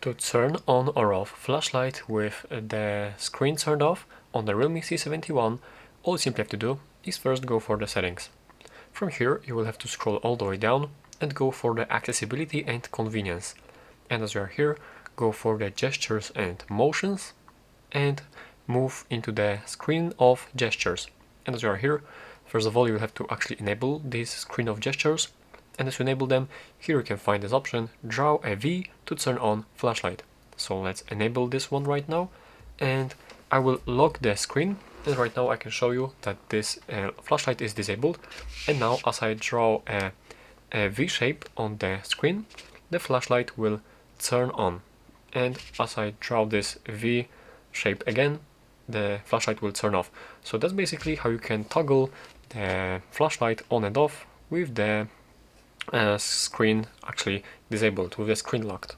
To turn on or off flashlight with the screen turned off on the Realme C71, all you simply have to do is first go for the settings. From here you will have to scroll all the way down and go for the accessibility and convenience. And as you are here, go for the gestures and motions and move into the screen of gestures. And as you are here, first of all you have to actually enable this screen of gestures. And as you enable them, here you can find this option, draw a V to turn on flashlight. So let's enable this one right now, and I will lock the screen, and right now I can show you that this flashlight is disabled. And now as I draw a V shape on the screen, the flashlight will turn on. And as I draw this V shape again, the flashlight will turn off. So that's basically how you can toggle the flashlight on and off with the screen actually disabled, with the screen locked.